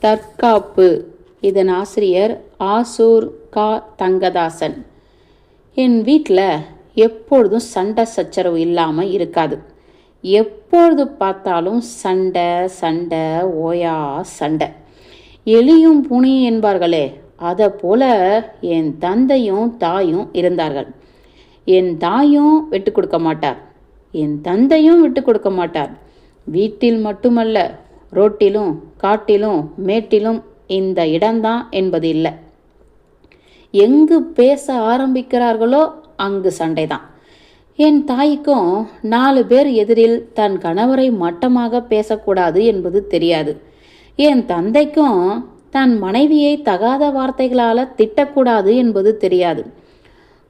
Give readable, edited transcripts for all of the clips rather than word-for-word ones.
தற்காப்பு. இதன் ஆசிரியர் ஆசூர் கா தங்கதாசன். என் வீட்டில் எப்பொழுதும் சண்டை சச்சரவு இல்லாமல் இருக்காது. எப்பொழுது பார்த்தாலும் சண்டை சண்டை ஓயா சண்டை. எலியும் புனியும் என்பார்களே, அதை போல என் தந்தையும் தாயும் இருந்தார்கள். என் தாயும் விட்டு கொடுக்க மாட்டார், என் தந்தையும் விட்டு கொடுக்க மாட்டார். வீட்டில் மட்டுமல்ல, ரோட்டிலும் காட்டிலும் மேட்டிலும் இந்த இடம்தான் என்பது இல்லை. எங்கு பேச ஆரம்பிக்கிறார்களோ அங்கு சண்டைதான். என் தாய்க்கும் 4 பேர் எதிரில் தன் கணவரை மட்டமாக பேசக்கூடாது என்பது தெரியாது. என் தந்தைக்கும் தன் மனைவியை தகாத வார்த்தைகளால் திட்டக்கூடாது என்பது தெரியாது.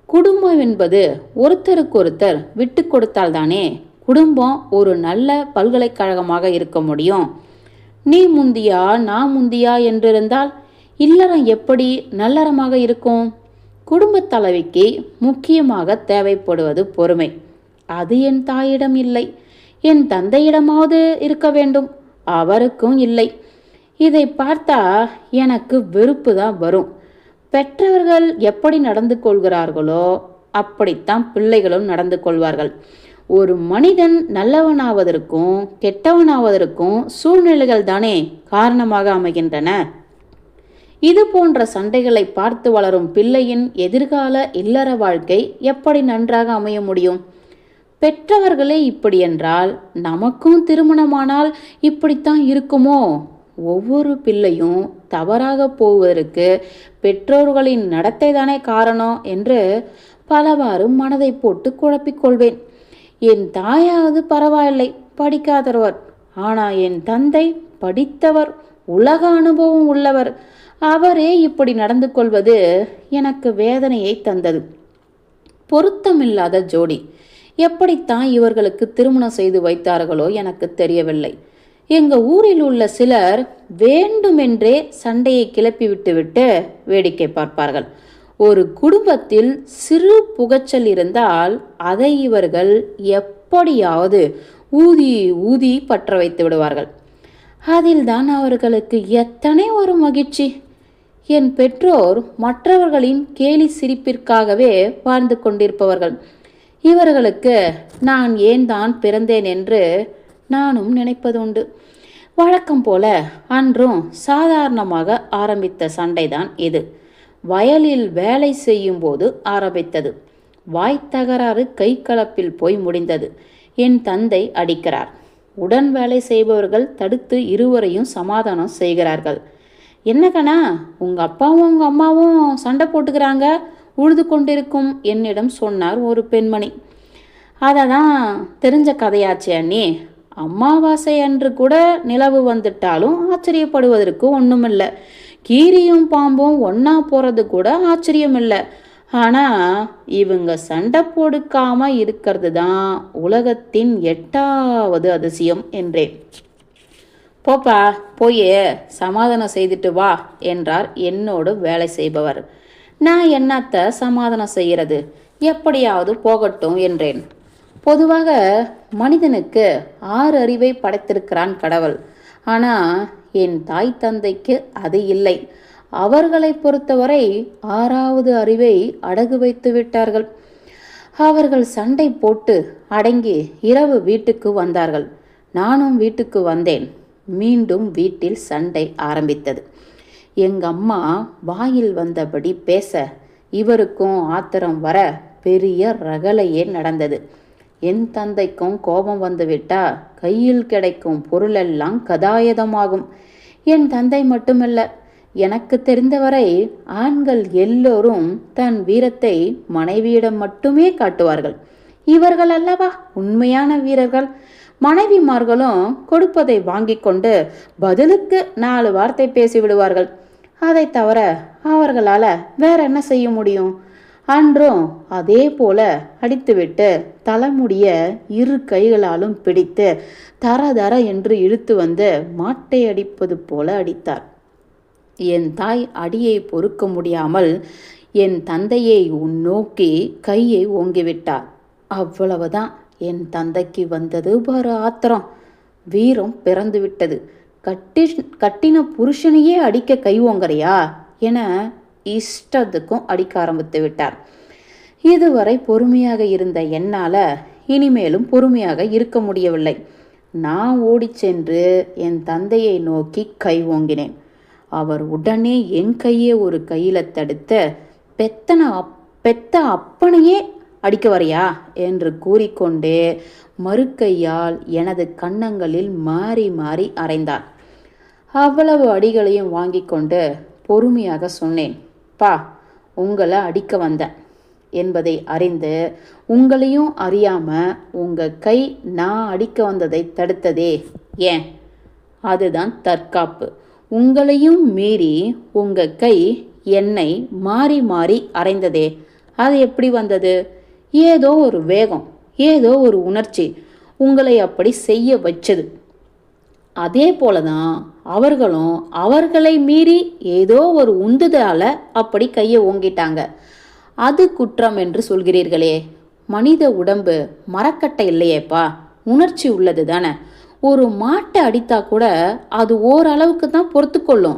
குடும்பம் என்பது ஒருத்தருக்கொருத்தர் விட்டு கொடுத்தால்தானே குடும்பம் ஒரு நல்ல பல்கலைக்கழகமாக இருக்க முடியும். நீ முந்தியா நான் முந்தியா என்றிருந்தால் இல்லறம் எப்படி நல்லறமாக இருக்கும்? குடும்ப தலைவிக்கு முக்கியமாக தேவைப்படுவது பொறுமை. அது என் தாயிடம் இல்லை. என் தந்தையிடமாவது இருக்க வேண்டும், அவருக்கும் இல்லை. இதை பார்த்தா எனக்கு வெறுப்பு தான் வரும். பெற்றவர்கள் எப்படி நடந்து கொள்கிறார்களோ அப்படித்தான் பிள்ளைகளும் நடந்து கொள்வார்கள். ஒரு மனிதன் நல்லவனாவதற்கும் கெட்டவனாவதற்கும் சூழ்நிலைகள் தானே காரணமாக அமைகின்றன. இது போன்ற சண்டைகளை பார்த்து வளரும் பிள்ளையின் எதிர்கால இல்லற வாழ்க்கை எப்படி நன்றாக அமைய முடியும்? பெற்றவர்களே இப்படி என்றால் நமக்கும் திருமணமானால் இப்படித்தான் இருக்குமோ? ஒவ்வொரு பிள்ளையும் தவறாக போவதற்கு பெற்றோர்களின் நடத்தை தானே காரணம் என்று பலவாறு மனதை போட்டு குழப்பிக்கொள்வேன். என் தாயாவது பரவாயில்லை, படிக்காதவர். ஆனால் என் தந்தை படித்தவர், உலக அனுபவம் உள்ளவர். அவரே இப்படி நடந்து கொள்வது எனக்கு வேதனையை தந்தது. பொருத்தமில்லாத ஜோடி. எப்படித்தான் இவர்களுக்கு திருமணம் செய்து வைத்தார்களோ எனக்கு தெரியவில்லை. எங்கள் ஊரில் உள்ள சிலர் வேண்டுமென்றே சண்டையை கிளப்பி விட்டுவிட்டு வேடிக்கை பார்ப்பார்கள். ஒரு குடும்பத்தில் சிறு புகைச்சல் இருந்தால் அதை இவர்கள் எப்படியாவது ஊதி ஊதி பற்ற வைத்து விடுவார்கள். அதில்தான் அவர்களுக்கு எத்தனை ஒரு மகிழ்ச்சி. என் பெற்றோர் மற்றவர்களின் கேலி சிரிப்பிற்காகவே வாழ்ந்து கொண்டிருப்பவர்கள். இவர்களுக்கு நான் ஏன் தான் பிறந்தேன் என்று நானும் நினைப்பதுண்டு. வழக்கம் போல அன்றும் சாதாரணமாக ஆரம்பித்த சண்டைதான் இது. வயலில் வேலை செய்யும் போது ஆரம்பித்தது. வாய் தகராறு கை கலப்பில் போய் முடிந்தது. என் தந்தை அடிக்கிறார். உடன் வேலை செய்பவர்கள் தடுத்து இருவரையும் சமாதானம் செய்கிறார்கள். என்ன கண்ணா, உங்கள் அப்பாவும் உங்கள் அம்மாவும் சண்டை போட்டுக்கிறாங்க, உழுது கொண்டிருக்கும் என்னிடம் சொன்னார் ஒரு பெண்மணி. அதை தான் தெரிஞ்ச கதையாச்சே அண்ணி. அமாவாசை அன்று கூட நிலவு வந்துட்டாலும் ஆச்சரியப்படுவதற்கு ஒன்றுமில்லை. கீரியும் பாம்பும் ஒன்றா போகிறது கூட ஆச்சரியம் இல்லை. ஆனால் இவங்க சண்டை போடுக்காமல் இருக்கிறது தான் உலகத்தின் 8வது அதிசயம் என்றேன். போப்பா, போய் சமாதானம் செய்துட்டு வா என்றார் என்னோடு வேலை செய்பவர். நான் என்னத்தை சமாதானம் செய்கிறது, எப்படியாவது போகட்டும் என்றேன். பொதுவாக மனிதனுக்கு 6 அறிவை படைத்திருக்கிறான் கடவுள். ஆனால் என் தாய் தந்தைக்கு அது இல்லை. அவர்களை பொறுத்தவரை 6வது அறிவை அடகு வைத்து விட்டார்கள். அவர்கள் சண்டை போட்டு அடங்கி இரவு வீட்டுக்கு வந்தார்கள். நானும் வீட்டுக்கு வந்தேன். மீண்டும் வீட்டில் சண்டை ஆரம்பித்தது. எங்கள் அம்மா வாயில் வந்தபடி பேச இவருக்கும் ஆத்திரம் வர பெரிய ரகளையே நடந்தது. என் தந்தைக்கும் கோபம் வந்துவிட்டா கையில் கிடைக்கும் பொருளெல்லாம் கதாயுதமாகும். என் தந்தை மட்டுமல்ல, எனக்கு தெரிந்தவரை ஆண்கள் எல்லோரும் தன் வீரத்தை மனைவியிடம் மட்டுமே காட்டுவார்கள். இவர்கள் அல்லவா உண்மையான வீரர்கள். மனைவிமார்களும் கொடுப்பதை வாங்கி கொண்டு பதிலுக்கு 4 வார்த்தை பேசிவிடுவார்கள். அதை தவிர அவர்களால் வேற என்ன செய்ய முடியும்? அன்றும் அதே போல அடித்துவிட்டு தலைமுடிய 2 கைகளாலும் பிடித்து தர தர என்று இழுத்து வந்து மாட்டை அடிப்பது போல அடித்தார். என் தாய் அடியை பொறுக்க முடியாமல் என் தந்தையை நோக்கி கையை ஓங்கிவிட்டார். அவ்வளவுதான். என் தந்தைக்கு வந்தது பாரு ஆத்திரம். வீரம் பிறந்து விட்டது. கட்டி கட்டின புருஷனையே அடிக்க கை ஓங்கறியா என இஷ்டத்துக்கும் அடிக்க ஆரம்பித்து விட்டார். இதுவரை பொறுமையாக இருந்த என்னால் இனிமேலும் பொறுமையாக இருக்க முடியவில்லை. நான் ஓடிச் சென்று என் தந்தையை நோக்கி கை ஓங்கினேன். அவர் உடனே என் கையை ஒரு கையில் தடுத்து, பெத்த அப்பனையே அடிக்க வரையா என்று கூறிக்கொண்டே மறுக்கையால் எனது கன்னங்களில் மாறி மாறி அறைந்தார். அவ்வளவு அடிகளையும் வாங்கி கொண்டு பொறுமையாக சொன்னேன், பா, உங்களை அடிக்க வந்தேன் என்பதை அறிந்து உங்களையும் அறியாம உங்க கை நான் அடிக்க வந்ததை தடுத்ததே ஏன்? அதுதான் தற்காப்பு. உங்களையும் மீறி உங்க கை என்னை மாறி மாறி அறைந்ததே, அது எப்படி வந்தது? ஏதோ ஒரு வேகம், ஏதோ ஒரு உணர்ச்சி உங்களை அப்படி செய்ய வச்சது. அதே போலதான் அவர்களும் அவர்களை மீறி ஏதோ ஒரு உந்துதலால அப்படி கையை ஓங்கிட்டாங்க. அது குற்றம் என்று சொல்கிறீர்களே. மனித உடம்பு மரக்கட்டை இல்லையேப்பா, உணர்ச்சி உள்ளது தானே. ஒரு மாட்டை அடித்தா கூட அது ஓரளவுக்கு தான் பொறுத்து கொள்ளும்.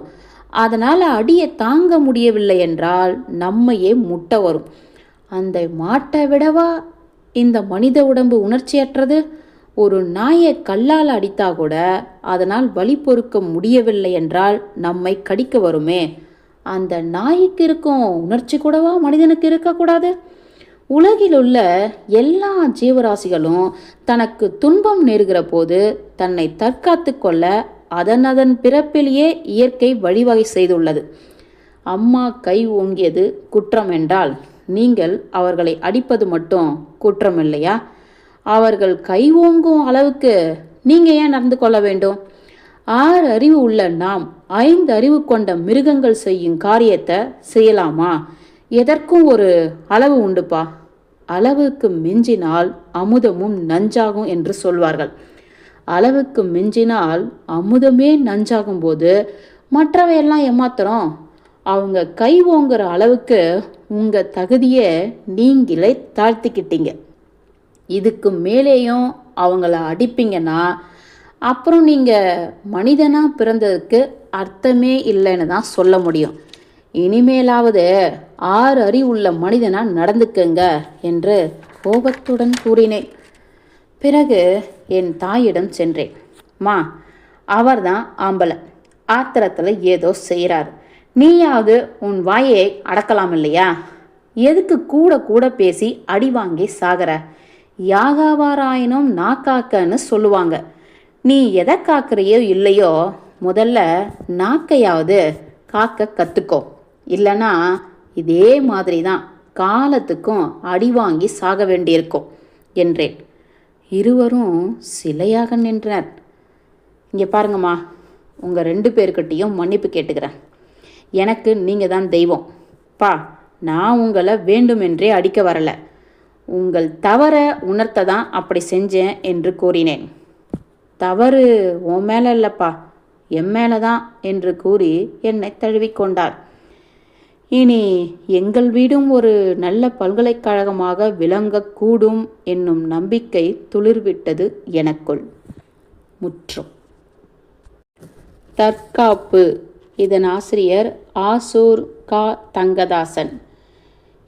அதனால் அடியை தாங்க முடியவில்லை என்றால் நம்மையே முட்ட வரும். அந்த மாட்டை விடவா இந்த மனித உடம்பு உணர்ச்சியற்றது? ஒரு நாயை கல்லால் அடித்தா கூட அதனால் வலி பொறுக்க முடியவில்லை என்றால் நம்மை கடிக்க வருமே. அந்த நாய்க்கு இருக்கும் உணர்ச்சி கூடவா மனிதனுக்கு இருக்கக்கூடாது? உலகில் உள்ள எல்லா ஜீவராசிகளும் தனக்கு துன்பம் நேருகிற போது தன்னை தற்காத்து கொள்ள அதன் பிறப்பிலேயே இயற்கை வழிவகை செய்துள்ளது. அம்மா கை ஓங்கியது குற்றம் என்றால் நீங்கள் அவர்களை அடிப்பது மட்டும் குற்றம் இல்லையா? அவர்கள் கை ஓங்கும் அளவுக்கு நீங்கள் ஏன் நடந்து கொள்ள வேண்டும்? 6 அறிவு உள்ள நாம் 5 அறிவு கொண்ட மிருகங்கள் செய்யும் காரியத்தை செய்யலாமா? எதற்கும் ஒரு அளவு உண்டுப்பா. அளவுக்கு மிஞ்சினால் அமுதமும் நஞ்சாகும் என்று சொல்வார்கள். அளவுக்கு மிஞ்சினால் அமுதமே நஞ்சாகும் போது மற்றவையெல்லாம் ஏமாத்துறோம். அவங்க கை ஓங்குற அளவுக்கு உங்கள் தகுதியை நீங்களே தாழ்த்திக்கிட்டீங்க. இதுக்கு மேலேயும் அவங்கள அடிப்பீங்கன்னா அப்புறம் நீங்கள் மனிதனாக பிறந்ததுக்கு அர்த்தமே இல்லைன்னு தான் சொல்ல முடியும். இனிமேலாவது 6 அறிவுள்ள மனிதனாக நடந்துக்குங்க என்று கோபத்துடன் கூறினேன். பிறகு என் தாயிடம் சென்றேன். மா, அவர்தான் ஆம்பளை, ஆத்திரத்தில் ஏதோ செய்கிறார். நீயாவது உன் வாயை அடக்கலாம் இல்லையா? எதுக்கு கூட கூட பேசி அடி வாங்கி சாகிற? யாகாவாராயினும் நாக்காக்கன்னு சொல்லுவாங்க. நீ எதை காக்கிறையோ இல்லையோ முதல்ல நாக்கையாவது காக்க கற்றுக்கோ. இல்லைன்னா இதே மாதிரி தான் காலத்துக்கும் அடி வாங்கி சாக வேண்டியிருக்கும் என்றேன். இருவரும் சிலையாக நின்றனர். இங்கே பாருங்கம்மா, உங்கள் 2 பேர்கிட்டையும் மன்னிப்பு கேட்டுக்கிறேன். எனக்கு நீங்கள் தான் தெய்வம். பா, நான் உங்களை வேண்டுமென்றே அடிக்க வரலை. உங்கள் தவற உணர்த்த தான் அப்படி செஞ்சேன் என்று கூறினேன். தவறு உன் மேலே இல்லைப்பா, என் மேலே தான் என்று கூறி என்னை தழுவிக்கொண்டார். இனி எங்கள் வீடும் ஒரு நல்ல பல்கலைக்கழகமாக விளங்கக்கூடும் என்னும் நம்பிக்கை துளிர்விட்டது எனக்குள். முற்றும். தற்காப்பு. இதன் ஆசிரியர் ஆசூர் கா. தங்கதாசன்.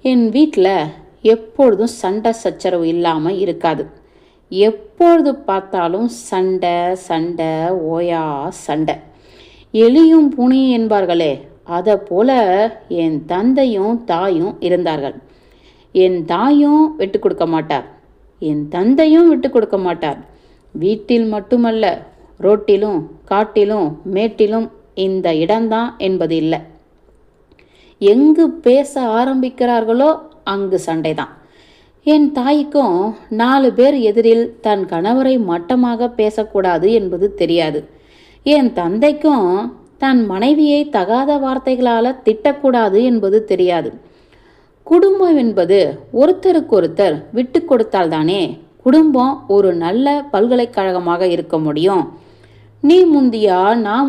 என் வீட்டில் எப்பொழுதும் சண்டை சச்சரவு இல்லாமல் இருக்காது. எப்பொழுது பார்த்தாலும் சண்டை சண்டை ஓயா சண்டை. எலியும் பூனையும் என்பார்களே, அதை போல என் தந்தையும் தாயும் இருந்தார்கள். என் தாயும் விட்டு கொடுக்க மாட்டார், என் தந்தையும் விட்டு கொடுக்க மாட்டார். வீட்டில் மட்டுமல்ல, ரோட்டிலும் காட்டிலும் மேட்டிலும் இந்த இடம்தான் என்பது இல்லை. எங்கு பேச ஆரம்பிக்கிறார்களோ அங்கு சண்டைதான். என் தாய்க்கும் 4 பேர் எதிரில் தன் கணவரை மட்டமாக பேசக்கூடாது என்பது தெரியாது. என் தந்தைக்கும் தன் மனைவியை தகாத வார்த்தைகளால் திட்டக்கூடாது என்பது தெரியாது. குடும்பம் என்பது ஒருத்தருக்கொருத்தர் விட்டு கொடுத்தால்தானே குடும்பம் ஒரு நல்ல பல்கலைக்கழகமாக இருக்க முடியும். நீ முந்தியா நான்